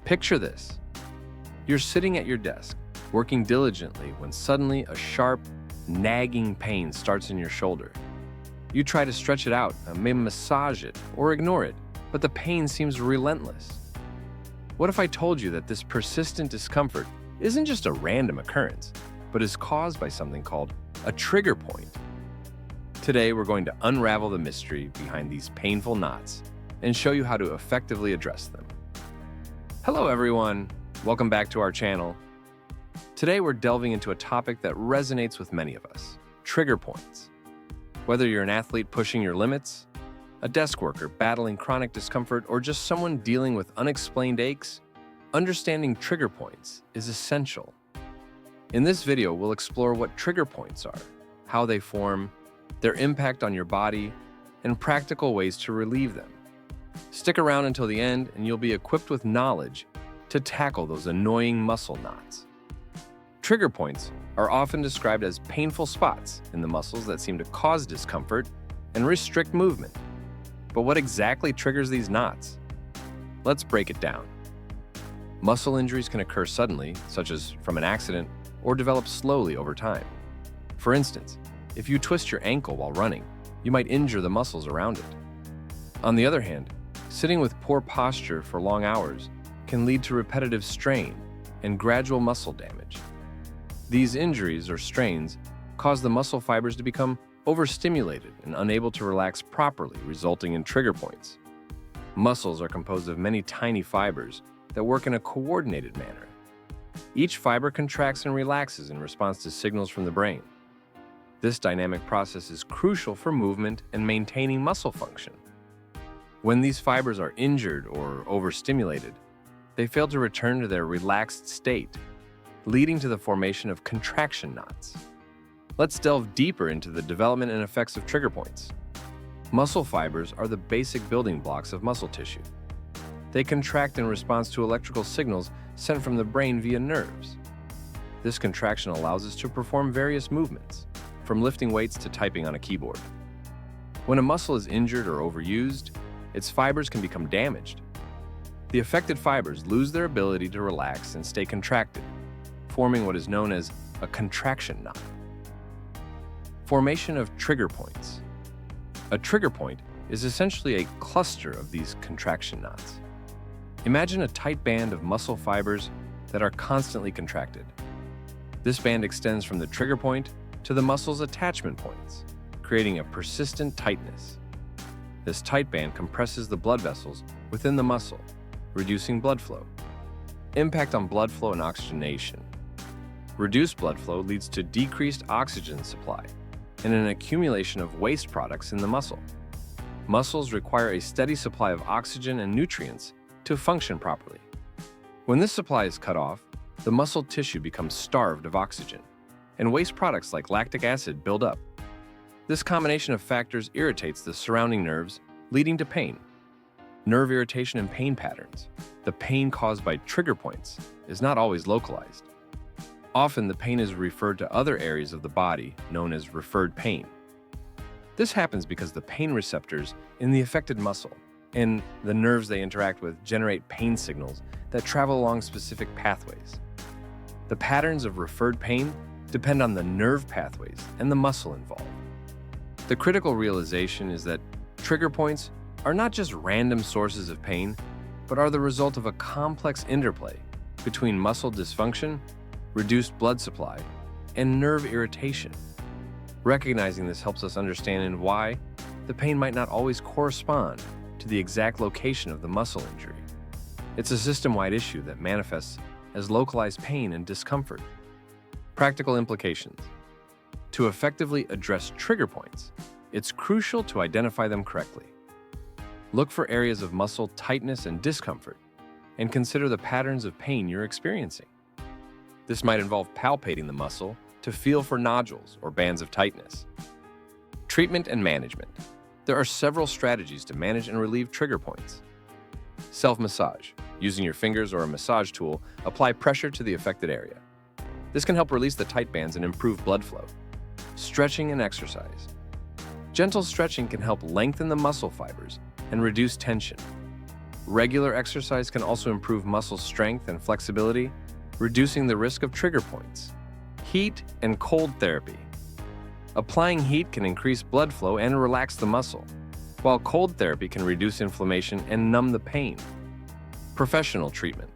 Picture this. You're sitting at your desk, working diligently when suddenly a sharp, nagging pain starts in your shoulder. You try to stretch it out, maybe massage it, or ignore it, but the pain seems relentless. What if I told you that this persistent discomfort isn't just a random occurrence, but is caused by something called a trigger point? Today, we're going to unravel the mystery behind these painful knots and show you how to effectively address them. Hello, everyone. Welcome back to our channel. Today, we're delving into a topic that resonates with many of us: trigger points. Whether you're an athlete pushing your limits, a desk worker battling chronic discomfort, or just someone dealing with unexplained aches, understanding trigger points is essential. In this video, we'll explore what trigger points are, how they form, their impact on your body, and practical ways to relieve them. Stick around until the end, and you'll be equipped with knowledge to tackle those annoying muscle knots. Trigger points are often described as painful spots in the muscles that seem to cause discomfort and restrict movement. But what exactly triggers these knots? Let's break it down. Muscle injuries can occur suddenly, such as from an accident, or develop slowly over time. For instance, if you twist your ankle while running, you might injure the muscles around it. On the other hand, sitting with poor posture for long hours can lead to repetitive strain and gradual muscle damage. These injuries or strains cause the muscle fibers to become overstimulated and unable to relax properly, resulting in trigger points. Muscles are composed of many tiny fibers that work in a coordinated manner. Each fiber contracts and relaxes in response to signals from the brain. This dynamic process is crucial for movement and maintaining muscle function. When these fibers are injured or overstimulated, they fail to return to their relaxed state, leading to the formation of contraction knots. Let's delve deeper into the development and effects of trigger points. Muscle fibers are the basic building blocks of muscle tissue. They contract in response to electrical signals sent from the brain via nerves. This contraction allows us to perform various movements, from lifting weights to typing on a keyboard. When a muscle is injured or overused, its fibers can become damaged. The affected fibers lose their ability to relax and stay contracted, forming what is known as a contraction knot. Formation of trigger points. A trigger point is essentially a cluster of these contraction knots. Imagine a tight band of muscle fibers that are constantly contracted. This band extends from the trigger point to the muscle's attachment points, creating a persistent tightness. This tight band compresses the blood vessels within the muscle, reducing blood flow. Impact on blood flow and oxygenation. Reduced blood flow leads to decreased oxygen supply and an accumulation of waste products in the muscle. Muscles require a steady supply of oxygen and nutrients to function properly. When this supply is cut off, the muscle tissue becomes starved of oxygen, and waste products like lactic acid build up. This combination of factors irritates the surrounding nerves, leading to pain. Nerve irritation and pain patterns. The pain caused by trigger points is not always localized. Often, the pain is referred to other areas of the body, known as referred pain. This happens because the pain receptors in the affected muscle and the nerves they interact with generate pain signals that travel along specific pathways. The patterns of referred pain depend on the nerve pathways and the muscle involved. The critical realization is that trigger points are not just random sources of pain, but are the result of a complex interplay between muscle dysfunction, reduced blood supply, and nerve irritation. Recognizing this helps us understand why the pain might not always correspond to the exact location of the muscle injury. It's a system-wide issue that manifests as localized pain and discomfort. Practical implications. To effectively address trigger points, it's crucial to identify them correctly. Look for areas of muscle tightness and discomfort, and consider the patterns of pain you're experiencing. This might involve palpating the muscle to feel for nodules or bands of tightness. Treatment and management. There are several strategies to manage and relieve trigger points. Self-massage. Using your fingers or a massage tool, apply pressure to the affected area. This can help release the tight bands and improve blood flow. Stretching and exercise. Gentle stretching can help lengthen the muscle fibers and reduce tension. Regular exercise can also improve muscle strength and flexibility, reducing the risk of trigger points. Heat and cold therapy. Applying heat can increase blood flow and relax the muscle, while cold therapy can reduce inflammation and numb the pain. Professional treatment.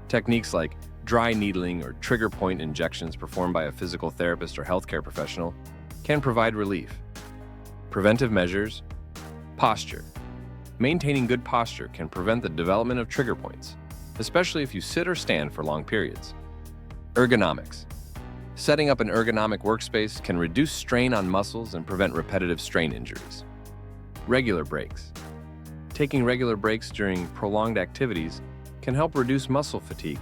Techniques like dry needling or trigger point injections performed by a physical therapist or healthcare professional can provide relief. Preventive measures. Posture. Maintaining good posture can prevent the development of trigger points, especially if you sit or stand for long periods. Ergonomics. Setting up an ergonomic workspace can reduce strain on muscles and prevent repetitive strain injuries. Regular breaks. Taking regular breaks during prolonged activities can help reduce muscle fatigue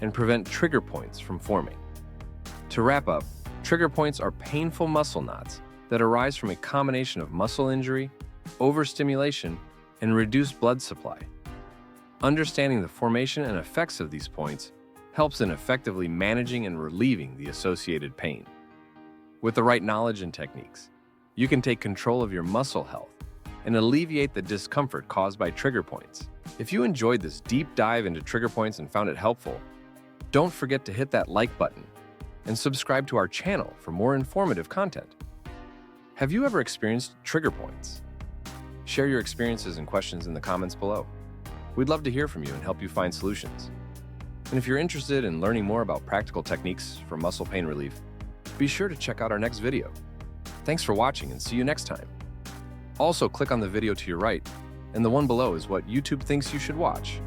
and prevent trigger points from forming. To wrap up, trigger points are painful muscle knots that arise from a combination of muscle injury, overstimulation, and reduced blood supply. Understanding the formation and effects of these points helps in effectively managing and relieving the associated pain. With the right knowledge and techniques, you can take control of your muscle health and alleviate the discomfort caused by trigger points. If you enjoyed this deep dive into trigger points and found it helpful, don't forget to hit that like button and subscribe to our channel for more informative content. Have you ever experienced trigger points? Share your experiences and questions in the comments below. We'd love to hear from you and help you find solutions. And if you're interested in learning more about practical techniques for muscle pain relief, be sure to check out our next video. Thanks for watching and see you next time. Also, click on the video to your right, and the one below is what YouTube thinks you should watch.